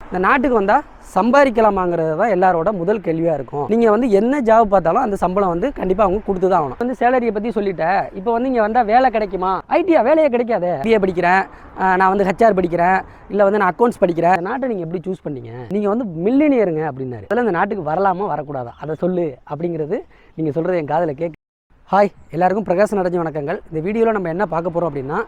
இந்த நாட்டுக்கு வந்தால் சம்பாதிக்கலாமாங்கிறது தான் எல்லாரோட முதல் கேள்வியாக இருக்கும். நீங்கள் வந்து என்ன ஜாப் பார்த்தாலும் அந்த சம்பளம் வந்து கண்டிப்பாக அவங்க கொடுத்து தான் ஆகணும். வந்து சேலரியை பற்றி சொல்லிட்டேன். இப்போ வந்து இங்கே வந்தால் வேலை கிடைக்குமா? ஐடியா வேலையே கிடைக்காது. பிஏ படிக்கிறேன், நான் வந்து ஹெச்ஆர் படிக்கிறேன், இல்லை வந்து நான் அக்கௌண்ட்ஸ் படிக்கிறேன். இந்த நாட்டை நீங்கள் எப்படி சூஸ் பண்ணீங்க? நீங்கள் வந்து மில்லினியருங்க அப்படின்னாரு. அதில் இந்த நாட்டுக்கு வரலாமா வரக்கூடாதா அதை சொல்லு அப்படிங்கிறது நீங்கள் சொல்கிறது என் காதில் கேட்க. ஹாய், எல்லாருக்கும் பிரகாஷ் நடஞ்ச வணக்கங்கள். இந்த வீடியோவில் நம்ம என்ன பார்க்க போகிறோம் அப்படின்னா,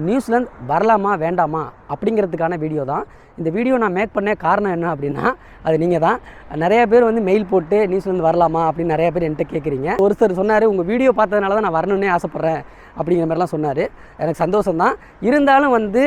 நியூசிலாந்து வரலாமா வேண்டாமா அப்படிங்கிறதுக்கான வீடியோ தான். இந்த வீடியோ நான் மேக் பண்ண காரணம் என்ன அப்படின்னா, அது நீங்கள் தான். நிறைய பேர் வந்து மெயில் போட்டு நியூசிலாந்து வரலாமா அப்படின்னு நிறைய பேர் என்கிட்ட கேட்குறீங்க. ஒருத்தர் சொன்னார், உங்கள் வீடியோ பார்த்ததுனால தான் நான் வரணுன்னே ஆசைப்பட்றேன் அப்படிங்கிற மாதிரிலாம் சொன்னார். எனக்கு சந்தோஷம்தான். இருந்தாலும் வந்து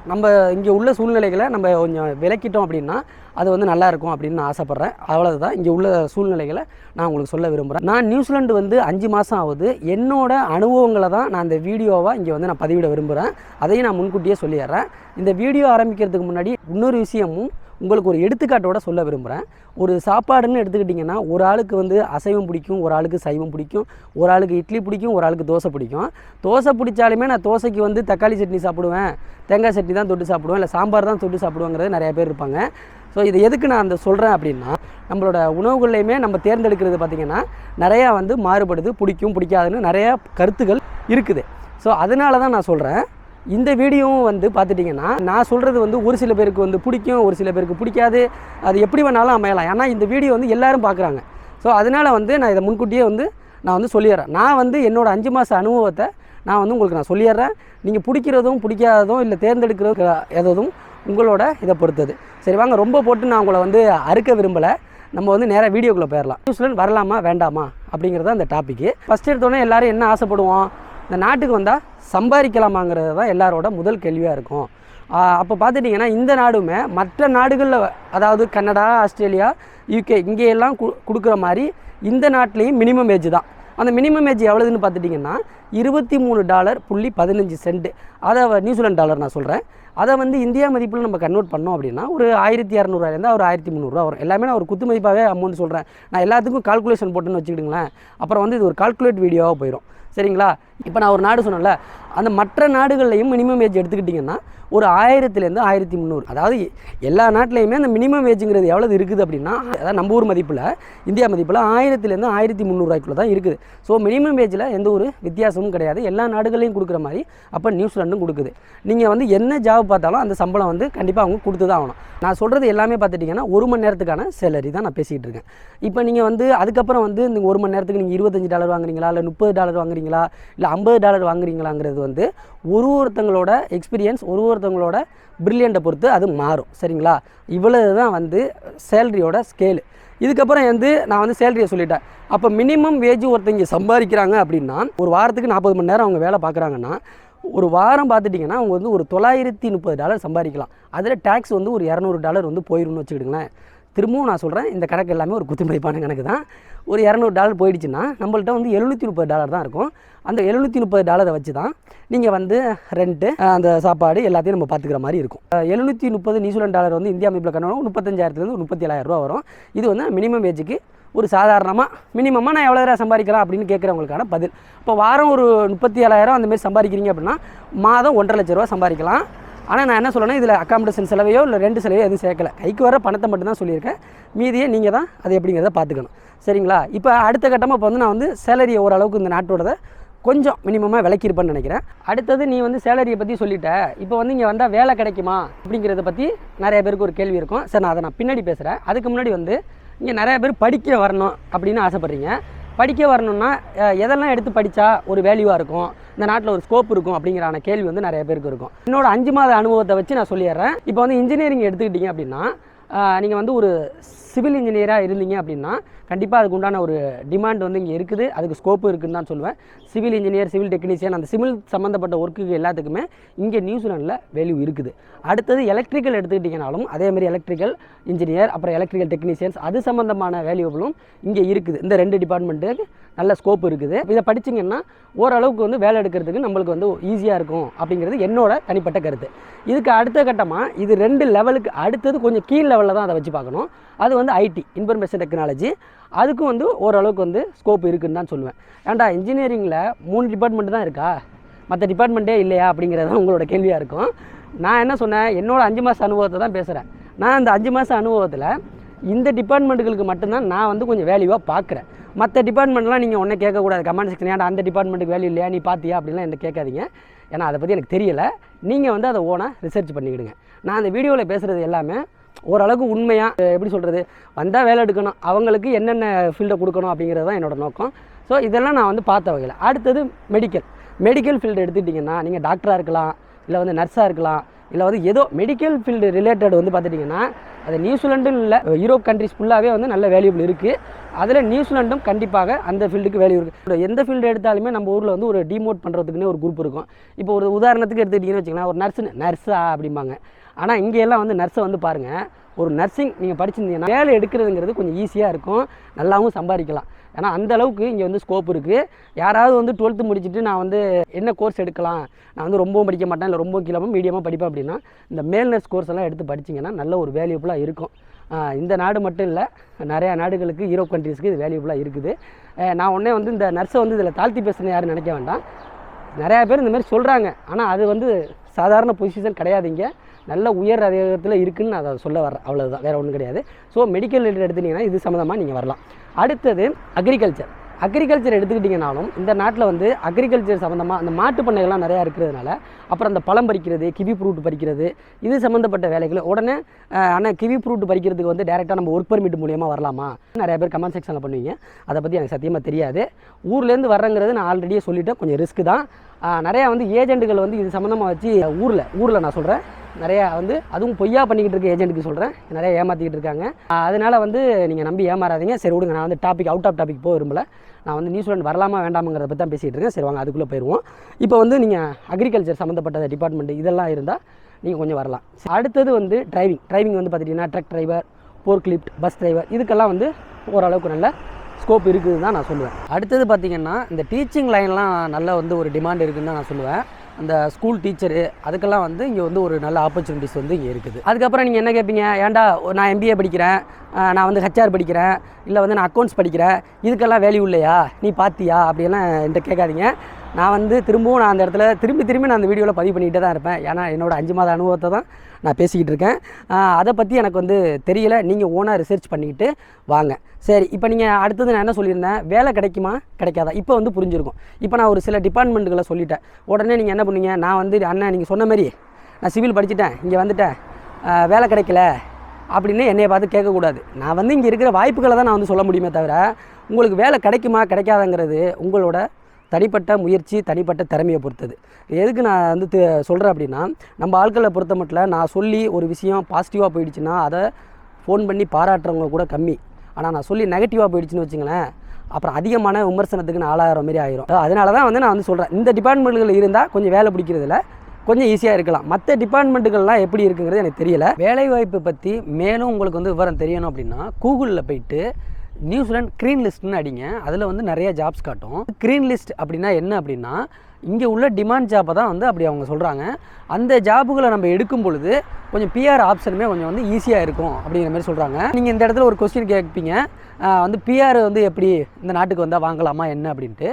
நம்ம இங்கே உள்ள சூழ்நிலைகளை நம்ம கொஞ்சம் விளக்கிட்டோம் அப்படின்னா அது வந்து நல்லாயிருக்கும் அப்படின்னு நான் ஆசைப்பட்றேன். அவ்வளோதான். இங்கே உள்ள சூழ்நிலைகளை நான் உங்களுக்கு சொல்ல விரும்புகிறேன். நான் நியூசிலாந்து வந்து 5 மாதம் ஆகுது. என்னோட அனுபவங்களை தான் நான் இந்த வீடியோவாக இங்கே வந்து நான் பதிவிட விரும்புகிறேன். அதையும் நான் முன்கூட்டியே சொல்லிடுறேன். இந்த வீடியோ ஆரம்பிக்கிறதுக்கு முன்னாடி இன்னொரு விஷயமும் உங்களுக்கு ஒரு எடுத்துக்காட்டோட சொல்ல விரும்புகிறேன். ஒரு சாப்பாடுன்னு எடுத்துக்கிட்டிங்கன்னா, ஒரு ஆளுக்கு வந்து அசைவம் பிடிக்கும், ஒரு ஆளுக்கு சைவம் பிடிக்கும், ஒரு ஆளுக்கு இட்லி பிடிக்கும், ஒரு ஆளுக்கு தோசை பிடிக்கும். தோசை பிடிச்சாலுமே நான் தோசைக்கு வந்து தக்காளி சட்னி சாப்பிடுவேன், தேங்காய் சட்னி தான் தொட்டு சாப்பிடுவேன், இல்லை சாம்பார் தான் தொட்டு சாப்பிடுவேங்கிறது நிறைய பேர் இருப்பாங்க. ஸோ இது எதுக்கு நான் அந்த சொல்கிறேன் அப்படின்னா, நம்மளோட உணவுகள்லையுமே நம்ம தேர்ந்தெடுக்கிறது பார்த்திங்கன்னா நிறையா வந்து மாறுபடுது, பிடிக்கும் பிடிக்காதுன்னு நிறையா கருத்துக்கள் இருக்குது. ஸோ அதனால தான் நான் சொல்கிறேன். இந்த வீடியோவும் வந்து பார்த்துட்டிங்கன்னா, நான் சொல்கிறது வந்து ஒரு சில பேருக்கு வந்து பிடிக்கும், ஒரு சில பேருக்கு பிடிக்காது. அது எப்படி வேணாலும் அமையலாம். ஏன்னா இந்த வீடியோ வந்து எல்லோரும் பார்க்குறாங்க. ஸோ அதனால் வந்து நான் இதை முன்கூட்டியே வந்து நான் வந்து சொல்லிடுறேன். நான் வந்து என்னோடய 5 மாத அனுபவத்தை நான் வந்து உங்களுக்கு நான் சொல்லிடுறேன். நீங்கள் பிடிக்கிறதும் பிடிக்காததும் இல்லை தேர்ந்தெடுக்கிறதும் எதுவும் உங்களோட இதை பொறுத்தது. சரி வாங்க, ரொம்ப போட்டு நான் உங்களை வந்து அறுக்க விரும்பலை. நம்ம வந்து நேராக வீடியோக்குள்ளே போயிடலாம். நியூசிலாந்து வரலாமா வேண்டாமா அப்படிங்கிறது அந்த டாப்பிக்கு. ஃபஸ்ட் எடுத்தோடனே எல்லோரும் என்ன ஆசைப்படுவோம்? இந்த நாட்டுக்கு வந்தால் சம்பாதிக்கலாமாங்கிறது தான் எல்லாரோட முதல் கேள்வியாக இருக்கும். அப்போ பார்த்துட்டிங்கன்னா, இந்த நாடுமே மற்ற நாடுகளில், அதாவது கனடா, ஆஸ்திரேலியா, யூகே இங்கேயெல்லாம் கொடுக்குற மாதிரி இந்த நாட்டிலையும் மினிமம் ஏஜ் தான். அந்த மினிமம் ஏஜ் எவ்வளோதுன்னு பார்த்துட்டிங்கன்னா $23.15. அதை நியூசிலாந்து டாலர் நான் சொல்கிறேன். அதை வந்து இந்தியா மதிப்பில் நம்ம கன்வெர்ட் பண்ணோம் அப்படின்னா ஒரு 1200 ஒரு 1300 வரும். எல்லாமே நான் ஒரு குத்து மதிப்பாகவே அமௌண்ட் சொல்கிறேன். நான் எல்லாத்துக்கும் கால்குலேஷன் போட்டுன்னு வச்சுக்கிடுங்களேன். அப்புறம் வந்து இது ஒரு கால்குலேட் வீடியோவாக போயிடும். சரிங்களா? இப்போ நான் ஒரு நாடு சொன்னேன்ல, அந்த மற்ற நாடுகள்லையும் மினிமம் ஏஜ் எடுத்துக்கிட்டிங்கன்னா ஒரு 1000 - 1300. அதாவது எல்லா நாட்டிலையுமே அந்த மினிமம் ஏஜுங்கிறது எவ்வளோ இருக்குது அப்படின்னா, அதாவது நம்ம ஊர் மதிப்பில், இந்தியா மதிப்பில் 1000 - 1300 தான் இருக்குது. ஸோ மினிமம் ஏஜில் எந்த ஒரு வித்தியாசமும் கிடையாது. எல்லா நாடுகளையும் கொடுக்குற மாதிரி அப்போ நியூசிலாண்டும் கொடுக்குது. நீங்கள் வந்து என்ன ஜாப் பார்த்தாலும் அந்த சம்பளம் வந்து கண்டிப்பாக அவங்க கொடுத்து தான் ஆகணும். நான் சொல்கிறது எல்லாமே பார்த்துட்டிங்கன்னா 1 மணி நேரத்துக்கான சேலரி தான் நான் பேசிகிட்டு இருக்கேன். இப்போ நீங்கள் வந்து அதுக்கப்புறம் வந்து இந்த 1 மணி நேரத்துக்கு நீங்கள் $25 வாங்குறீங்களா, இல்லை $30 வாங்குறீங்களா, இல்லை $50 வாங்குறீங்களாங்கிறது வந்து ஒருத்தங்களோட எக்ஸ்பீரியன்ஸ், ஒருத்தங்களோட பிரில்லியண்ட்டை பொறுத்து அது மாறும். சரிங்களா? இவ்வளவு தான் வந்து சேலரியோட ஸ்கேலு. இதுக்கப்புறம் வந்து நான் வந்து சேலரியை சொல்லிட்டேன். அப்போ மினிமம் வேஜ் ஒருத்தங்க சம்பாதிக்கிறாங்க அப்படின்னா, ஒரு வாரத்துக்கு 40 மணி நேரம் அவங்க வேலை பார்க்குறாங்கன்னா, ஒரு வாரம் பார்த்துட்டிங்கன்னா அவங்க வந்து ஒரு $930 சம்பாதிக்கலாம். அதில் டேக்ஸ் வந்து ஒரு $200 வந்து போயிடும்னு வச்சுக்கிடுங்களேன். திரும்பவும் நான் சொல்கிறேன், இந்த கணக்கு எல்லாமே ஒரு குத்துமதிப்பான கணக்கு தான். ஒரு $200 போயிடுச்சுன்னா நம்மள்ட்ட வந்து $730 தான் இருக்கும். அந்த $730 வச்சு தான் நீங்கள் வந்து ரெண்ட்டு, அந்த சாப்பாடு எல்லாத்தையும் நம்ம பார்த்துக்கிற மாதிரி இருக்கும். $730 நியூசிலாந்து டாலர் வந்து இந்தியா மதிப்பில் கணக்கு 35,000 - 37,000 வரும். இது வந்து மினிமம் வேஜுக்கு ஒரு சாதாரணமாக மினிமமாக நான் எவ்வளோ சம்பாதிக்கலாம் அப்படின்னு கேட்குறவங்களுக்கான பதில். இப்போ வாரம் ஒரு 37,000 அந்தமாரி சம்பாதிக்கிறீங்க அப்படின்னா மாதம் $1,50,000 சம்பாதிக்கலாம். ஆனால் நான் என்ன சொல்லணும், இதில் அக்காமடேஷன் செலவையோ இல்லை ரெண்டு செலவையோ எதுவும் சேர்க்கலை. கைக்கு வர பணத்தை மட்டும்தான் சொல்லியிருக்கேன். மீதியே நீங்கள் தான் அது எப்படிங்கிறத பார்த்துக்கணும். சரிங்களா? இப்போ அடுத்த கட்டமாக இப்போ வந்து நான் வந்து சேலரியை ஓரளவுக்கு இந்த நாட்டோட கொஞ்சம் மினிமமாக விளக்கியிருப்பேன்னு நினைக்கிறேன். அடுத்தது நீ வந்து சேலரியை பற்றி சொல்லிட்ட. இப்போ வந்து இங்கே வந்தால் வேலை கிடைக்குமா அப்படிங்கிறத பற்றி நிறைய பேருக்கு ஒரு கேள்வி இருக்கும். சரி, நான் அதை நான் பின்னாடி பேசுகிறேன். அதுக்கு முன்னாடி வந்து இங்கே நிறைய பேர் படிக்க வரணும் அப்படின்னு ஆசைப்பட்றீங்க. படிக்க வரணும்னா எதெல்லாம் எடுத்து படித்தா ஒரு வேல்யூவாக இருக்கும், இந்த நாட்டில் ஒரு ஸ்கோப் இருக்கும் அப்படிங்கிறான கேள்வி வந்து நிறைய பேருக்கு இருக்கும். என்னோட 5 மாத அனுபவத்தை வச்சு நான் சொல்லிடுறேன். இப்போ வந்து இன்ஜினியரிங் எடுத்துக்கிட்டிங்க அப்படின்னா, நீங்கள் வந்து ஒரு சிவில் இன்ஜினியராக இருந்தீங்க அப்படின்னா கண்டிப்பாக அதுக்கு உண்டான ஒரு டிமாண்ட் வந்து இங்கே இருக்குது, அதுக்கு ஸ்கோப்பு இருக்குதுன்னு தான் சொல்லுவேன். சிவில் இன்ஜினியர், சிவில் டெக்னீஷியன், அந்த சிவில் சம்மந்தப்பட்ட ஒர்க்குக்கு எல்லாத்துக்குமே இங்கே நியூசிலாண்டில் வேல்யூ இருக்குது. அடுத்தது எலக்ட்ரிக்கல் எடுத்துக்கிட்டிங்கனாலும் அதேமாதிரி எலக்ட்ரிக்கல் இன்ஜினியர், அப்புறம் எலக்ட்ரிக்கல் டெக்னீஷியன்ஸ், அது சம்மந்தமான வேல்யூபிளும் இங்கே இருக்குது. இந்த 2 டிபார்ட்மெண்ட்டுக்கு நல்ல ஸ்கோப் இருக்குது. இதை படிச்சிங்கன்னா ஓரளவுக்கு வந்து வேலை எடுக்கிறதுக்கு நம்மளுக்கு வந்து ஈஸியாக இருக்கும் அப்படிங்கிறது என்னோட தனிப்பட்ட கருத்து. இதுக்கு அடுத்த கட்டமாக இது 2 லெவலுக்கு அடுத்தது கொஞ்சம் கீழ் லெவலில் தான் அதை வச்சு பார்க்கணும். அது வந்து ஐடி, இன்ஃபர்மேஷன் டெக்னாலஜி. அதுக்கும் வந்து ஓரளவுக்கு வந்து ஸ்கோப் இருக்குதுன்னு தான் சொல்லுவேன். ஏன்டா இன்ஜினியரிங்கில் 3 டிபார்ட்மெண்ட் தான் இருக்கா, மற்ற டிபார்ட்மெண்ட்டே இல்லையா அப்படிங்கிறது தான் உங்களோட கேள்வியாக இருக்கும். நான் என்ன சொன்னேன், என்னோட 5 மாத அனுபவத்தை தான் பேசுகிறேன். நான் அந்த 5 மாதம் அனுபவத்தில் இந்த டிபார்ட்மெண்ட்டுகளுக்கு மட்டும்தான் நான் வந்து கொஞ்சம் வேல்யூவாக பார்க்குறேன். மற்ற டிபார்ட்மெண்ட்லாம் நீங்கள் ஒன்றே கேட்கக்கூடாது. கமெண்ட் செக்ஷன் ஏன்டா அந்த டிபார்ட்மெண்ட்டுக்கு வேல்யூ இல்லையா, நீ பார்த்தியா அப்படின்லாம் என்ன கேட்காதீங்க. ஏன்னா அதை பற்றி எனக்கு தெரியலை. நீங்கள் வந்து அதை ஓனாக ரிசர்ச் பண்ணிக்கிடுங்க. நான் அந்த வீடியோவில் பேசுகிறது எல்லாமே ஓரளவுக்கு உண்மையாக எப்படி சொல்கிறது, வந்தால் வேலை எடுக்கணும், அவங்களுக்கு என்னென்ன ஃபீல்டை கொடுக்கணும் அப்படிங்கிறது தான் என்னோடய நோக்கம். ஸோ இதெல்லாம் நான் வந்து பார்த்த வகையில். அடுத்தது மெடிக்கல் ஃபீல்டு எடுத்துக்கிட்டிங்கன்னா நீங்கள் டாக்டராக இருக்கலாம், இல்லை வந்து நர்ஸாக இருக்கலாம், இல்லை வந்து ஏதோ மெடிக்கல் ஃபீல்டு ரிலேட்டட் வந்து பார்த்துட்டிங்கன்னா அது நியூசிலாண்டும் இல்லை யூரோப் கண்ட்ரிஸ் ஃபுல்லாகவே வந்து நல்ல வேல்யூபிள் இருக்குது. அதில் நியூசிலாண்டும் கண்டிப்பாக அந்த ஃபீல்டுக்கு வேல்யூ இருக்குது. எந்த ஃபீல்டு எடுத்தாலுமே நம்ம ஊரில் வந்து ஒரு டிமோட் பண்ணுறதுக்குன்னே ஒரு குரூப் இருக்கும். இப்போ ஒரு உதாரணத்துக்கு எடுத்துக்கிட்டிங்கன்னு வச்சிங்கன்னா, ஒரு நர்ஸா அப்படிம்பாங்க. ஆனால் இங்கே எல்லாம் வந்து நர்ஸை வந்து பாருங்கள், ஒரு நர்சிங் நீங்கள் படிச்சிருந்தீங்கன்னா வேலை எடுக்கிறதுங்கிறது கொஞ்சம் ஈஸியாக இருக்கும், நல்லாவும் சம்பாதிக்கலாம். ஏன்னா அந்த அளவுக்கு இங்கே வந்து ஸ்கோப் இருக்குது. யாராவது வந்து 12th முடிச்சுட்டு நான் வந்து என்ன கோர்ஸ் எடுக்கலாம், நான் வந்து ரொம்பவும் படிக்க மாட்டேன், இல்லை ரொம்ப கீழே மீடியமாக படிப்பேன் அப்படின்னா இந்த மேல் நர்ஸ் கோர்ஸ் எல்லாம் எடுத்து படிச்சிங்கன்னா நல்ல ஒரு வேல்யூபுளாக இருக்கும். இந்த நாடு மட்டும் இல்லை, நிறையா நாடுகளுக்கு யூரோப் கண்ட்ரீஸ்க்கு இது வேல்யூபுளாக இருக்குது. நான் உடனே வந்து இந்த நர்ஸை வந்து இதில் தாழ்த்தி பேசுகிறேன் யாரும் நினைக்க வேண்டாம். நிறையா பேர் இந்த மாதிரி சொல்கிறாங்க, ஆனால் அது வந்து சாதாரண பொசிஷன் கிடையாது. இங்கே நல்ல உயர் அதிகாரத்தில் இருக்குதுன்னு நான் அதை சொல்ல வரேன், அவ்வளோதான், வேறு ஒன்றும் கிடையாது. ஸோ மெடிக்கல் ரிலேட்டட் எடுத்துட்டிங்கன்னா இது சம்மந்தமாக நீங்கள் வரலாம். அடுத்தது அக்ரிகல்ச்சர் எடுத்துக்கிட்டிங்கனாலும் இந்த நாட்டில் வந்து அக்ரிகல்ச்சர் சம்மந்தமாக அந்த மாட்டு பண்ணைகள்லாம் நிறையா இருக்கிறதுனால, அப்புறம் அந்த பழம் பறிக்கிறது, கிவி ஃப்ரூட் பறிக்கிறது, இது சம்மந்தப்பட்ட வேலைகள் உடனே ஆனால் கிவி ஃப்ரூட் பறிக்கிறதுக்கு வந்து டேரெக்டாக நம்ம ஒர்க் பர்மிட் மூலியமாக வரலாமா, நிறைய பேர் கமெண்ட் செக்ஷனில் பண்ணுவீங்க. அதை பற்றி எனக்கு சத்தியமாக தெரியாது. ஊர்லேருந்து வர்றங்கிறது நான் ஆல்ரெடியே சொல்லிவிட்டேன், கொஞ்சம் ரிஸ்க்கு தான். நிறையா வந்து ஏஜென்ட்டுகள் வந்து இது சம்மந்தமாக வச்சு ஊரில் நான் சொல்கிறேன், நிறையா வந்து அதுவும் பொய்யா பண்ணிக்கிட்டு இருக்க ஏஜென்ட்டுக்கு சொல்கிறேன், நிறையா ஏமாற்றிக்கிட்டு இருக்காங்க. அதனால் வந்து நீங்கள் நம்பி ஏமாறாதீங்க. சரி விடுங்க, நான் வந்து அவுட் ஆஃப் டாபிக் போக விரும்பல. நான் வந்து நியூசிலாந்து வரலாமா வேண்டாமுங்கிறத பற்றி தான் பேசிகிட்டு இருக்கேன். சரி வாங்க அதுக்குள்ளே போயிடுவோம். இப்போ வந்து நீங்கள் அக்ரிகல்ச்சர் சம்மந்தப்பட்ட டிபார்ட்மெண்ட் இதெல்லாம் இருந்தால் நீங்கள் கொஞ்சம் வரலாம். அடுத்தது வந்து டிரைவிங் வந்து பார்த்துட்டிங்கன்னா ட்ரக் டிரைவர், போர்க் லிஃப்ட், பஸ் டிரைவர், இதுக்கெல்லாம் வந்து ஓரளவுக்கு நல்ல ஸ்கோப் இருக்குது தான் நான் சொல்லுவேன். அடுத்தது பார்த்திங்கன்னா இந்த டீச்சிங் லைன்லாம் நல்ல வந்து ஒரு டிமாண்ட் இருக்குதுன்னு தான் நான் சொல்லுவேன். அந்த ஸ்கூல் டீச்சரு அதுக்கெல்லாம் வந்து இங்கே வந்து ஒரு நல்ல ஆப்பர்ச்சுனிட்டிஸ் வந்து இங்கே இருக்குது. அதுக்கப்புறம் நீங்கள் என்ன கேட்பீங்க, ஏன்டா நான் MBA படிக்கிறேன், நான் வந்து HR படிக்கிறேன், இல்லை வந்து நான் அக்கௌண்ட்ஸ் படிக்கிறேன், இதுக்கெல்லாம் வேல்யூ இல்லையா, நீ பார்த்தியா அப்படியெல்லாம் என்கிட்ட கேட்காதீங்க. நான் வந்து திரும்பவும் நான் அந்த இடத்துல திரும்பி நான் அந்த வீடியோவில் பதிவு பண்ணிகிட்டே தான் இருப்பேன். ஏன்னா என்னோடய 5 மாத அனுபவத்தை தான் நான் பேசிக்கிட்டு இருக்கேன். அதை பற்றி எனக்கு வந்து தெரியல, நீங்கள் ஓனாக ரிசர்ச் பண்ணிக்கிட்டு வாங்க. சரி, இப்போ நீங்கள் அடுத்தது நான் என்ன சொல்லியிருந்தேன், வேலை கிடைக்குமா கிடைக்காதா, இப்போ வந்து புரிஞ்சிருக்கும். இப்போ நான் ஒரு சில டிபார்ட்மெண்ட்டுகளை சொல்லிட்டேன். உடனே நீங்கள் என்ன பண்ணுவீங்க, நான் வந்து அண்ணன் நீங்கள் சொன்ன மாதிரி நான் சிவில் படிச்சுட்டேன், இங்கே வந்துட்டேன், வேலை கிடைக்கல அப்படின்னு என்னையை பார்த்து கேட்கக்கூடாது. நான் வந்து இங்கே இருக்கிற வாய்ப்புகளை தான் நான் வந்து சொல்ல முடியுமே தவிர, உங்களுக்கு வேலை கிடைக்குமா கிடைக்காதங்கிறது உங்களோட தனிப்பட்ட முயற்சி, தனிப்பட்ட திறமையை பொறுத்தது. எதுக்கு நான் வந்து சொல்கிறேன் அப்படின்னா, நம்ம ஆட்களை பொறுத்த மட்டும் நான் சொல்லி ஒரு விஷயம் பாசிட்டிவாக போயிடுச்சுன்னா அதை ஃபோன் பண்ணி பாராட்டுறவங்க கூட கம்மி. ஆனால் நான் சொல்லி நெகட்டிவாக போயிடுச்சுன்னு வச்சுங்களேன், அப்புறம் அதிகமான விமர்சனத்துக்கு நான் ஆளாகிற மாதிரி ஆயிரும். அதனால தான் வந்து நான் வந்து சொல்கிறேன், இந்த டிபார்ட்மெண்ட்டுகள் இருந்தால் கொஞ்சம் வேலை பிடிக்கிறதுல கொஞ்சம் ஈஸியாக இருக்கலாம். மற்ற டிபார்ட்மெண்ட்டுகள்லாம் எப்படி இருக்குங்கிறது எனக்கு தெரியல. வேலைவாய்ப்பு பற்றி மேலும் உங்களுக்கு வந்து விவரம் தெரியணும் அப்படின்னா கூகுளில் போயிட்டு நியூசிலாந்து க்ரீன் லிஸ்ட்னு அடிங்க. அதில் வந்து நிறைய ஜாப்ஸ் காட்டும். க்ரீன் லிஸ்ட் அப்படின்னா என்ன அப்படின்னா, இங்கே உள்ள டிமாண்ட் ஜாப்பை தான் வந்து அப்படி அவங்க சொல்கிறாங்க. அந்த ஜாப்புகளை நம்ம எடுக்கும் பொழுது கொஞ்சம் PR ஆப்ஷனுமே கொஞ்சம் வந்து ஈஸியாக இருக்கும் அப்படிங்கிற மாதிரி சொல்கிறாங்க. நீங்கள் இந்த இடத்துல ஒரு கொஸ்டின் கேட்பீங்க, வந்து PR வந்து எப்படி இந்த நாட்டுக்கு வந்தால் வாங்கலாமா என்ன அப்படின்ட்டு.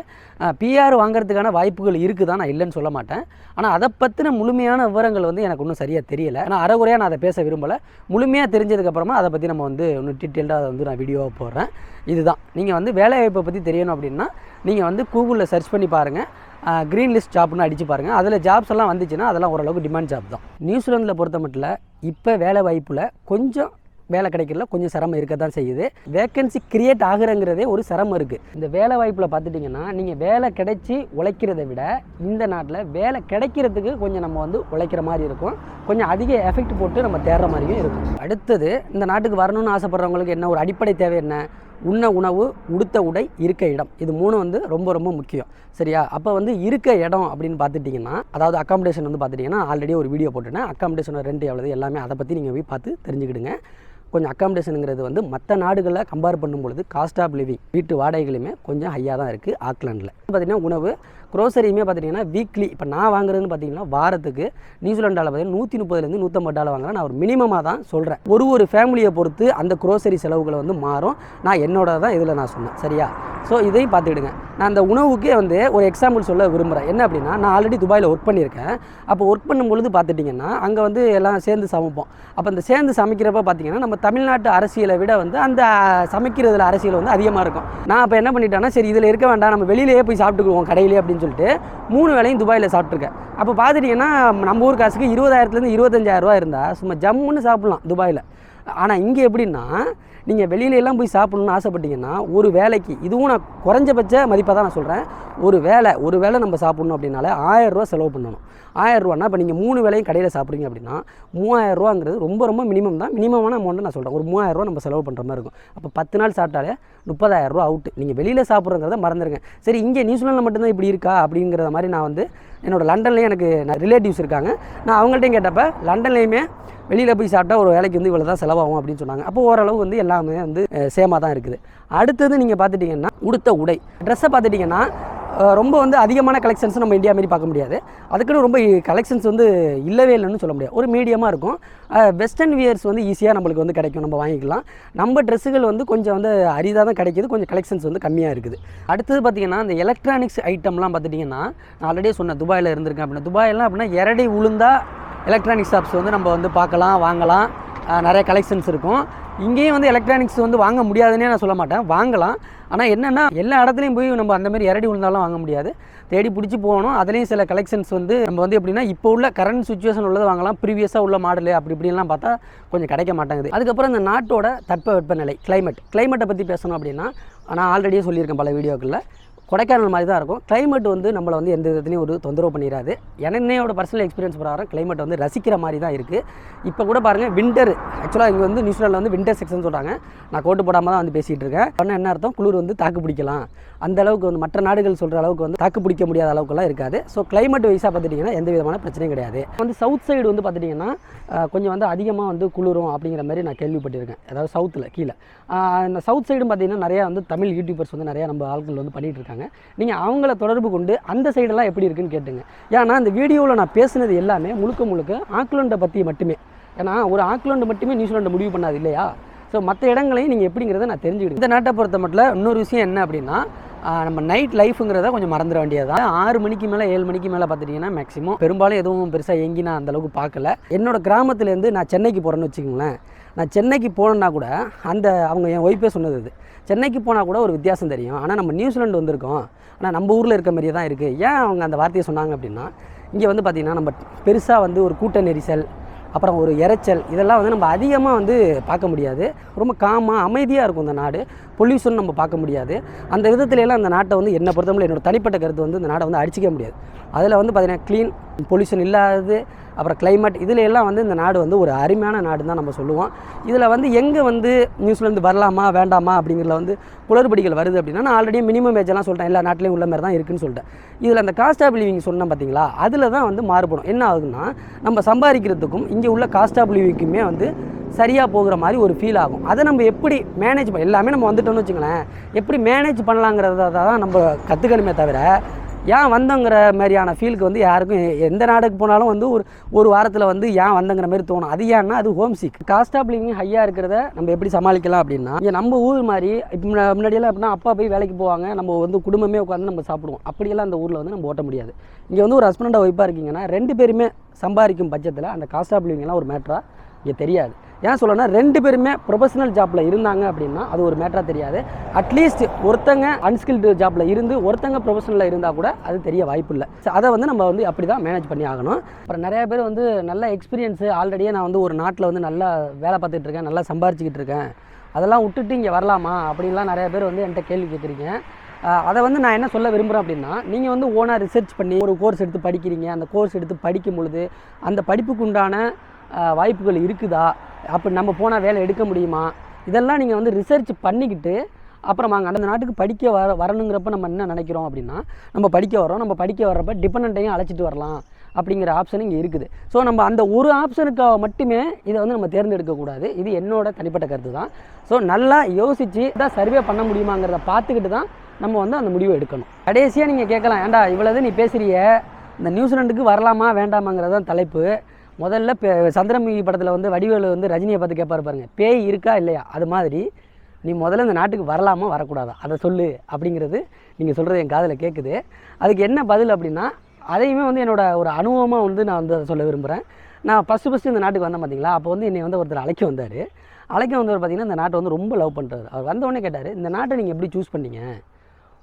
PR வாங்குறதுக்கான வாய்ப்புகள் இருக்குது தான், நான் இல்லைன்னு சொல்ல மாட்டேன். ஆனால் அதை பற்றின முழுமையான விவரங்கள் வந்து எனக்கு இன்னும் சரியாக தெரியலை. ஆனால் அரைகுறையாக நான் அதை பேச விரும்பலை. முழுமையாக தெரிஞ்சதுக்கப்புறமா அதை பற்றி நம்ம வந்து இன்னும் டீட்டெயில்டாக அதை வந்து நான் வீடியோவாக போடுறேன். இதுதான், நீங்கள் வந்து வேலைவாய்ப்பை பற்றி தெரியணும் அப்படின்னா நீங்கள் வந்து கூகுளில் சர்ச் பண்ணி பாருங்கள், க்ரீன் லிஸ்ட் ஜாப்னு அடித்து பாருங்கள். அதில் ஜாப்ஸ் எல்லாம் வந்துச்சுன்னா அதெல்லாம் ஓரளவுக்கு டிமாண்ட் ஜாப் தான். நியூசிலாந்தில் பொறுத்த மட்டும் இப்போ வேலை வாய்ப்பில் கொஞ்சம் வேலை கிடைக்கிறதுல கொஞ்சம் சிரமம் இருக்க தான் செய்யுது. வேக்கன்சி கிரியேட் ஆகுறங்கிறதே ஒரு சிரமம் இருக்குது. இந்த வேலை வாய்ப்பில் பார்த்துட்டிங்கன்னா நீங்கள் வேலை கிடைச்சி உழைக்கிறத விட இந்த நாட்டில் வேலை கிடைக்கிறதுக்கு கொஞ்சம் நம்ம வந்து உழைக்கிற மாதிரி இருக்கும், கொஞ்சம் அதிக எஃபெக்ட் போட்டு நம்ம தேடுற மாதிரியும் இருக்கும். அடுத்தது இந்த நாட்டுக்கு வரணும்னு ஆசைப்படுறவங்களுக்கு என்ன ஒரு அடிப்படை தேவை, என்ன உண்ண உணவு, உடுத்த உடை, இருக்க இடம், இது 3 வந்து ரொம்ப ரொம்ப முக்கியம். சரியா? அப்போ வந்து இருக்க இடம் அப்படின்னு பார்த்துட்டிங்கன்னா, அதாவது அக்காமடேஷன் வந்து பார்த்துட்டிங்கன்னா ஆல்ரெடி ஒரு வீடியோ போட்டுட்டேன். அக்காமடேஷனோட ரெண்ட் எவ்வளவு எல்லாமே அதை பற்றி நீங்கள் போய் பார்த்து தெரிஞ்சுக்கிடுங்க. கொஞ்சம் அக்காமடேஷனுங்கிறது வந்து மற்ற நாடுகளில் கம்பேர் பண்ணும்பொழுது காஸ்ட் ஆஃப் லிவிங் வீட்டு வாடகைகளுமே கொஞ்சம் ஹையாக தான் இருக்குது. ஆக்லாண்டில் பார்த்திங்கன்னா உணவு க்ரோசரியுமே பார்த்துட்டிங்கன்னா வீக்லி இப்போ நான் வாங்குறதுன்னு பார்த்தீங்கன்னா வாரத்துக்கு நியூசிலாந்து டாலர் பார்த்தீங்கன்னா $130 $150 வாங்குறேன். நான் ஒரு மினிமமாக தான் சொல்கிறேன். ஒரு ஃபேமிலியை பொறுத்து அந்த க்ரோசரி செலவுகளை வந்து மாறும். நான் என்னோட தான் இதில் நான் சொன்னேன். சரியா? ஸோ இதையும் பார்த்துக்கிடுங்க. நான் அந்த உணவுக்கே வந்து ஒரு எக்ஸாம்பிள் சொல்ல விரும்புகிறேன். என்ன அப்படின்னா, நான் ஆல்ரெடி துபாயில் ஒர்க் பண்ணியிருக்கேன். அப்போ ஒர்க் பண்ணும்பொழுது பார்த்துட்டிங்கன்னா அங்கே வந்து எல்லாம் சேர்ந்து சமைப்போம். அப்போ அந்த சேர்ந்து சமைக்கிறப்ப பார்த்தீங்கன்னா நம்ம தமிழ்நாட்டு அரசியலை விட வந்து அந்த சமைக்கிறதுல அரசியல் வந்து அதிகமாக இருக்கும். நான் அப்போ என்ன பண்ணிட்டேன்னா, சரி இதில் இருக்க வேண்டாம், நம்ம வெளியிலேயே போய் சாப்பிட்டுக்குவோம் கடையிலே அப்படின்னு சொல்லிட்டு 3 வேளையும் துபாயில் சாப்பிட்ருக்கேன். அப்போ பார்த்துட்டிங்கன்னா நம்ம ஊர் காசுக்கு 20,000 $25,000 இருந்தால் சும்மா ஜம்முன்னு சாப்பிட்லாம் துபாயில். ஆனால் இங்கே எப்படின்னா, நீங்கள் வெளியிலெல்லாம் போய் சாப்பிட்ணுன்னு ஆசைப்பட்டீங்கன்னா ஒரு வேலைக்கு, இதுவும் நான் குறைஞ்சபட்ச மதிப்பாக தான் நான் சொல்கிறேன், ஒரு வேளை நம்ம சாப்பிட்ணும் அப்படின்னாலே ₹1000 செலவு பண்ணணும். ₹1000 இப்போ நீங்கள் 3 வேளையும் கடையில் சாப்பிட்றீங்க அப்படின்னா ₹3000ங்கிறது ரொம்ப மினிமம் தான். மினிமமான அமௌண்ட்டை நான் சொல்கிறேன். ஒரு ₹3000 நம்ம செலவு பண்ணுற மாதிரி இருக்கும். அப்போ 10 நாள் சாப்பிட்டாலே ₹30,000 அவுட்டு. நீங்கள் வெளியில் சாப்பிட்றங்கிறத மறந்துடுங்க. சரி, இங்கே நியூசிலாண்டில் மட்டும்தான் இப்படி இருக்கா அப்படிங்கிற மாதிரி நான் வந்து என்னோடய லண்டன்லேயே எனக்கு ரிலேட்டிவ்ஸ் இருக்காங்க. நான் அவங்கள்ட்டையும் கேட்டப்போ லண்டன்லேயுமே வெளியில் போய் சாப்பிட்டா ஒரு வேலைக்கு வந்து இவ்வளோ தான் செலவாகும் அப்படின்னு சொன்னாங்க. அப்போ ஓரளவு வந்து எல்லாமே வந்து சேமாக தான் இருக்குது. அடுத்தது நீங்கள் பார்த்துட்டிங்கன்னா உடுத்த உடை, ட்ரெஸ்ஸை பார்த்துட்டிங்கன்னா ரொம்ப வந்து அதிகமான கலெக்ஷன்ஸ் நம்ம இந்தியா மாதிரி பார்க்க முடியாது. அதுக்குன்னு ரொம்ப கலெக்ஷன்ஸ் வந்து இல்லவே இல்லைன்னு சொல்ல முடியாது. ஒரு மீடியமாக இருக்கும். வெஸ்டர்ன் வியர்ஸ் வந்து ஈஸியாக நம்மளுக்கு வந்து கிடைக்கும், நம்ம வாங்கிக்கலாம். நம்ம ட்ரெஸ்ஸுகள் வந்து கொஞ்சம் வந்து அரிதாக தான் கிடைக்கிது, கொஞ்சம் கலெக்ஷன்ஸ் வந்து கம்மியாக இருக்குது. அடுத்தது பார்த்திங்கன்னா இந்த எலக்ட்ரானிக்ஸ் ஐட்டம்லாம் பார்த்துட்டிங்கன்னா, நான் ஆல்ரெடி சொன்னேன் துபாயில் இருந்திருக்கேன் அப்படின்னா. துபாயெல்லாம் அப்படின்னா எரடி உளுந்தா எலக்ட்ரானிக் ஷாப்ஸ் வந்து நம்ம வந்து பார்க்கலாம், வாங்கலாம். நிறைய கலெக்ஷன்ஸ் இருக்கும். இங்கேயும் வந்து எலக்ட்ரானிக்ஸ் வந்து வாங்க முடியாதுன்னே நான் சொல்ல மாட்டேன், வாங்கலாம். ஆனால் என்னென்னா எல்லா இடத்துலையும் போய் நம்ம அந்தமாதிரி இரடி விழுந்தாலும் வாங்க முடியாது, தேடி பிடிச்சி போகணும். அதுலேயும் சில கலெக்ஷன்ஸ் வந்து நம்ம வந்து எப்படின்னா இப்போ உள்ள கரண்ட் சுச்சுவேஷன் உள்ளதை வாங்கலாம், ப்ரீவியஸாக உள்ள மாடலு அப்படி இப்படின்லாம் பார்த்தா கொஞ்சம் கிடைக்க மாட்டேங்குது. அதுக்கப்புறம் இந்த நாட்டோட தட்பவெப்பநிலை கிளைமேட்டை பற்றி பேசணும் அப்படின்னா, நான் ஆல்ரெடியே சொல்லியிருக்கேன் பல வீடியோக்களில், கொடைக்கானல் மாதிரி தான் இருக்கும். கிளைமேட் வந்து நம்மளை வந்து எந்த விதத்துலையும் ஒரு தொந்தரவு பண்ணிடாது. என்னோட பர்சனல் எக்ஸ்பீரியன்ஸ் பிரகாரம் கிளைமேட் வந்து ரசிக்கிற மாதிரி தான் இருக்குது. இப்போ கூட பாருங்கள், வின்டர் ஆக்சுவலாக இங்கே வந்து நியூசிலாண்டில் வந்து வின்டர் செக்ஷன் சொல்கிறாங்க. நான் கோட்டு போடாமல் தான் வந்து பேசிகிட்டு இருக்கேன். ஆனால் என்ன அர்த்தம், குளிர் வந்து தாக்கு பிடிக்கலாம். அந்த அளவுக்கு வந்து மற்ற நாடுகள் சொல்கிற அளவுக்கு வந்து தாக்கு பிடிக்க முடியாத அளவுக்குலாம் இருக்காது. ஸோ கிளைமேட் வைஸாக பார்த்துட்டிங்கன்னா எந்த விதமான பிரச்சனையும் கிடையாது. வந்து சவுத் சைடு வந்து பார்த்துட்டிங்கன்னா கொஞ்சம் வந்து அதிகமாக வந்து குளிரும் அப்படிங்கிற மாதிரி நான் கேள்விப்பட்டிருக்கேன். அதாவது சவுத்தில் கீழே இந்த சவுத் சைடும் பார்த்திங்கன்னா நிறையா வந்து தமிழ் யூடியூபர்ஸ் வந்து நிறையா நம்ம ஆட்கள் வந்து பண்ணிகிட்டு இருக்காங்க. நீங்கள் அவங்கள தொடர்பு கொண்டு அந்த சைடெல்லாம் எப்படி இருக்குன்னு கேட்டுங்க. ஏன்னா அந்த வீடியோவில் நான் பேசுனது எல்லாமே முழுக்க ஆக்லாண்டை பற்றி மட்டுமே. ஏன்னா ஒரு ஆக்லாண்டு மட்டுமே நியூசிலாண்டை முடிவு பண்ணாது இல்லையா? ஸோ மற்ற இடங்களையும் நீங்கள் எப்படிங்கிறத நான் தெரிஞ்சுக்கிட்டேன். இந்த நாட்டை பொறுத்த மட்டும் இன்னொரு விஷயம் என்ன அப்படின்னா, நம்ம நைட் லைஃபுங்கிறத கொஞ்சம் மறந்துட வேண்டியது தான். 6 மணிக்கு மேலே 7 மணிக்கு மேலே பார்த்துட்டிங்கன்னா மேக்ஸிமம் பெரும்பாலும் எதுவும் பெருசாக எங்கி நான் அந்தளவுக்கு பார்க்கல. என்னோடய கிராமத்துலேருந்து நான் சென்னைக்கு போகிறேன்னு வச்சுக்கோங்களேன். நான் சென்னைக்கு போனேன்னா கூட அவங்க என் ஒய்ஃபே சொன்னது இது, சென்னைக்கு போனால் கூட ஒரு வித்தியாசம் தெரியும். ஆனால் நம்ம நியூசிலாண்டு வந்திருக்கோம், ஆனால் நம்ம ஊரில் இருக்க மாதிரியே தான் இருக்குது. ஏன் அவங்க அந்த வார்த்தையை சொன்னாங்க அப்படின்னா, இங்கே வந்து பார்த்திங்கன்னா நம்ம பெருசாக வந்து ஒரு கூட்ட நெரிசல், அப்புறம் ஒரு இரைச்சல், இதெல்லாம் வந்து நம்ம அதிகமாக வந்து பார்க்க முடியாது. ரொம்ப காமாக அமைதியாக இருக்கும் இந்த நாடு. பொல்யூஷன் நம்ம பார்க்க முடியாது. அந்த விதத்துலலாம் அந்த நாட்டை வந்து என்னை பொறுத்தவரை என்னோட தனிப்பட்ட கருத்து வந்து இந்த நாடை வந்து அடிச்சிக்க முடியாது. அதில் வந்து பார்த்திங்கன்னா க்ளீன், பொல்யூஷன் இல்லாதது, அப்புறம் கிளைமேட், இதில் எல்லாம் வந்து இந்த நாடு வந்து ஒரு அருமையான நாடு தான் நம்ம சொல்லுவோம். இதில் வந்து எங்கே வந்து நியூசிலாந்து வரலாமா வேண்டாமா அப்படிங்கிறதுல வந்து குளறுபடிகள் வருது அப்படின்னா, நான் ஆல்ரெடி மினிமம் வேஜெல்லாம் சொல்லிட்டேன், எல்லா நாட்டிலையும் உள்ள மாதிரி தான் இருக்குன்னு சொல்லிட்டேன். இதில் அந்த காஸ்ட் ஆஃப் லிவிங் சொன்னேன் பார்த்தீங்களா, அதில் தான் வந்து மாறுபடும். என்ன ஆகுதுன்னா, நம்ம சம்பாதிக்கிறதுக்கும் இங்கே உள்ள காஸ்ட் ஆஃப் லிவிங்குமே வந்து சரியாக போகிற மாதிரி ஒரு ஃபீல் ஆகும். அதை நம்ம எப்படி மேனேஜ் எல்லாமே நம்ம வந்துட்டோம்னு வச்சுங்களேன், எப்படி மேனேஜ் பண்ணலாங்கிறத தான் நம்ம கற்றுக்கணுமே தவிர, ஏன் வந்தங்கிற மாதிரியான ஃபீலுக்கு வந்து யாருக்கும் எந்த நாடுக்கு போனாலும் வந்து ஒரு வாரத்தில் வந்து ஏன் வந்தங்கிற மாதிரி தோணும். அது ஏன்னா அது homesick. Cost of living ஹையாக இருக்கிறத நம்ம எப்படி சமாளிக்கலாம் அப்படின்னா, இங்கே நம்ம ஊர் மாதிரி இப்போ முன்னாடியெல்லாம் அப்படின்னா அப்பா போய் வேலைக்கு போவாங்க, நம்ம வந்து குடும்பமே உட்காந்து நம்ம சாப்பிடுவோம். அப்படியெல்லாம் அந்த ஊரில் வந்து நம்ம ஓட்ட முடியாது. இங்கே வந்து ஒரு ஹஸ்பண்ட் அண்ட் ஒய்ஃபாக இருக்கீங்கன்னா 2 பேருமே சம்பாதிக்கும் பட்சத்தில் அந்த காஸ்ட் ஆஃப் லிவிங்லாம் ஒரு மேட்டராக இங்கே தெரியாது. ஏன் சொல்லணும்னா 2 பேருமே ப்ரொஃபஷனல் ஜாப்பில் இருந்தாங்க அப்படின்னா அது ஒரு மேட்டராக தெரியாது. அட்லீஸ்ட் ஒருத்தங்க அன்ஸ்கில்டு ஜாப்பில் இருந்து ஒருத்தங்க ப்ரொஃபஷனலில் இருந்தால் கூட அது தெரிய வாய்ப்பு இல்லை. ஸோ அதை வந்து நம்ம வந்து அப்படி தான் மேனேஜ் பண்ணி ஆகணும். அப்புறம் நிறையா பேர் வந்து நல்ல எக்ஸ்பீரியன்ஸு, ஆல்ரெடியே நான் வந்து ஒரு நாட்டில் வந்து நல்லா வேலை பார்த்துட்டு இருக்கேன், நல்லா சம்பாரிச்சிக்கிட்டு இருக்கேன், அதெல்லாம் விட்டுட்டு இங்கே வரலாமா அப்படின்லாம் நிறையா பேர் வந்து என்கிட்ட கேள்வி கேட்குறீங்க. அதை வந்து நான் என்ன சொல்ல விரும்புகிறேன் அப்படின்னா, நீங்கள் வந்து ஓனாக ரிசர்ச் பண்ணி ஒரு கோர்ஸ் எடுத்து படிக்கிறீங்க, அந்த கோர்ஸ் எடுத்து படிக்கும் பொழுது அந்த படிப்புக்கு உண்டான வாய்ப்புகள் இருக்குதா, அப்படி நம்ம போனால் வேலை எடுக்க முடியுமா, இதெல்லாம் நீங்கள் வந்து ரிசர்ச் பண்ணிக்கிட்டு அப்புறம் வாங்க அந்த நாட்டுக்கு படிக்க வரணுங்கிறப்ப நம்ம என்ன நினைக்கிறோம் அப்படின்னா, நம்ம படிக்க வர்றப்ப டிபெண்ட்டையும் அழைச்சிட்டு வரலாம் அப்படிங்கிற ஆப்ஷன் இங்கே இருக்குது. ஸோ நம்ம அந்த ஒரு ஆப்ஷனுக்காக மட்டுமே இதை வந்து நம்ம தேர்ந்தெடுக்கக்கூடாது. இது என்னோட தனிப்பட்ட கருத்து தான். ஸோ நல்லா யோசித்து தான் சர்வே பண்ண முடியுமாங்கிறத பார்த்துக்கிட்டு தான் நம்ம வந்து அந்த முடிவை எடுக்கணும். கடைசியாக நீங்கள் கேட்கலாம், ஏன்டா இவ்வளவு நீ பேசுகிறிய, இந்த நியூசிலாண்டுக்கு வரலாமா வேண்டாமாங்கிறதான் தலைப்பு. முதல்ல சந்திரமுகி படத்தில் வந்து வடிவேலு வந்து ரஜினியை பார்த்து கேட்பார் பாருங்க, பேய் இருக்கா இல்லையா, அது மாதிரி நீ முதல்ல இந்த நாட்டுக்கு வரலாமா வரக்கூடாதா அதை சொல்லு அப்படிங்கிறது நீங்கள் சொல்கிறது என் காதில் கேட்குது. அதுக்கு என்ன பதில் அப்படின்னா, அதையுமே வந்து என்னோடய ஒரு அனுபவமாக வந்து நான் வந்து அதை சொல்ல விரும்புகிறேன். நான் ஃபஸ்ட்டு இந்த நாட்டுக்கு வந்தேன் பார்த்தீங்களா, அப்போ வந்து என்னை வந்து ஒருத்தர் அழைக்க வந்தார். பார்த்திங்கன்னா இந்த நாட்டை வந்து ரொம்ப லவ் பண்ணுறாரு. அவர் வந்தவொடனே கேட்டார், இந்த நாட்டை நீங்கள் எப்படி சூஸ் பண்ணீங்க,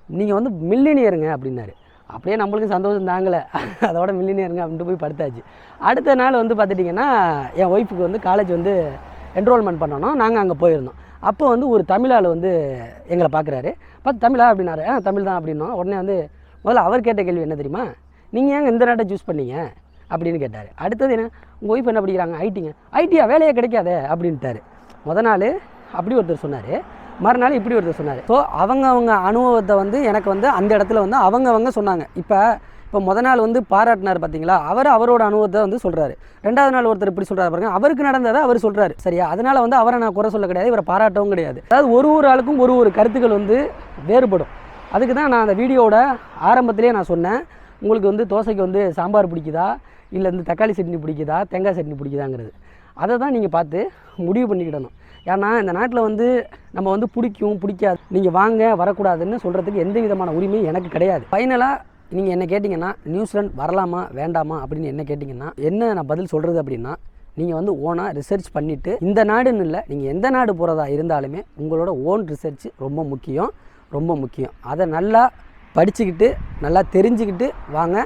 நீங்கள் வந்து மில்லினியருங்க அப்படின்னாரு. அப்படியே நம்மளுக்கு சந்தோஷம் தாங்கலை, அதோட மில்லினியருங்க அப்படின்ட்டு போய் படுத்தாச்சு. அடுத்த நாள் வந்து பார்த்துட்டிங்கன்னா என் ஒய்ஃபுக்கு வந்து காலேஜ் வந்து என்ரோல்மெண்ட் பண்ணணும். நாங்கள் அங்கே போயிருந்தோம். அப்போ வந்து ஒரு தமிழால் வந்து எங்களை பார்க்குறாரு. பார்த்து தமிழா அப்படின்னாரு. தமிழ் தான் அப்படின்னோம். உடனே வந்து முதல்ல அவர் கேட்ட கேள்வி என்ன தெரியுமா, நீங்கள் ஏங்க இந்த நாட்டை சூஸ் பண்ணீங்க அப்படின்னு கேட்டார். அடுத்தது என்ன, உங்கள் ஒய்ஃப் என்ன படிக்கிறாங்க, ஐடியா வேலையே கிடைக்காதே அப்படின்ட்டார். நாள் அப்படி ஒருத்தர் சொன்னார், மறுநாள் இப்படி ஒருத்தர் சொன்னார். ஸோ அவங்க அனுபவத்தை வந்து எனக்கு வந்து அந்த இடத்துல வந்து அவங்க சொன்னாங்க. இப்போ நாள் வந்து பாராட்டினார் பார்த்தீங்களா, அவரோட அனுபவத்தை வந்து சொல்கிறாரு. 2வது நாள் ஒருத்தர் இப்படி சொல்கிறாரு பாருங்க, அவருக்கு நடந்ததை அவர் சொல்கிறாரு. சரியா, அதனால் வந்து அவரை நான் குறை சொல்ல கிடையாது, இவரை பாராட்டவும் கிடையாது. அதாவது ஒரு ஆளுக்கும் ஒரு கருத்துக்கள் வந்து வேறுபடும். அதுக்கு தான் நான் அந்த வீடியோவோட ஆரம்பத்திலே நான் சொன்னேன், உங்களுக்கு வந்து தோசைக்கு வந்து சாம்பார் பிடிக்குதா, இல்லை வந்து தக்காளி சட்னி பிடிக்குதா, தேங்காய் சட்னி பிடிக்குதாங்கிறது அதை தான் நீங்கள் பார்த்து முடிவு பண்ணிக்கிடணும். ஏன்னா இந்த நாட்டில் வந்து நம்ம வந்து பிடிக்கும் பிடிக்காது, நீங்கள் வாங்க வரக்கூடாதுன்னு சொல்கிறதுக்கு எந்த விதமான உரிமையும் எனக்கு கிடையாது. ஃபைனலாக நீங்கள் என்ன கேட்டிங்கன்னா, நியூசிலாந்து வரலாமா வேண்டாமா அப்படின்னு என்ன கேட்டிங்கன்னா, என்ன நான் பதில் சொல்கிறது அப்படின்னா, நீங்கள் வந்து ஓனாக ரிசர்ச் பண்ணிவிட்டு, இந்த நாடுன்னு இல்லை, நீங்கள் எந்த நாடு போகிறதா இருந்தாலுமே உங்களோட ஓன் ரிசர்ச் ரொம்ப முக்கியம். அதை நல்லா படிச்சுக்கிட்டு நல்லா தெரிஞ்சுக்கிட்டு வாங்க.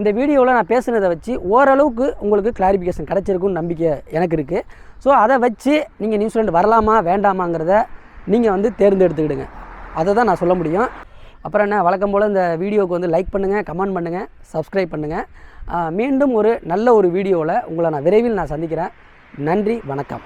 இந்த வீடியோவில் நான் பேசுனதை வச்சு ஓரளவுக்கு உங்களுக்கு கிளாரிஃபிகேஷன் கிடச்சிருக்குன்னு நம்பிக்கை எனக்கு இருக்குது. ஸோ அதை வச்சு நீங்கள் நியூசிலாந்து வரலாமா வேண்டாமாங்கிறத நீங்கள் வந்து தேர்ந்தெடுத்துக்கிடுங்க. அதை தான் நான் சொல்ல முடியும். அப்புறம் என்ன, வழக்கம் போல் இந்த வீடியோவுக்கு வந்து லைக் பண்ணுங்கள், கமெண்ட் பண்ணுங்கள், சப்ஸ்கிரைப் பண்ணுங்கள். மீண்டும் ஒரு நல்ல ஒரு வீடியோவில் உங்களை நான் விரைவில் சந்திக்கிறேன். நன்றி, வணக்கம்.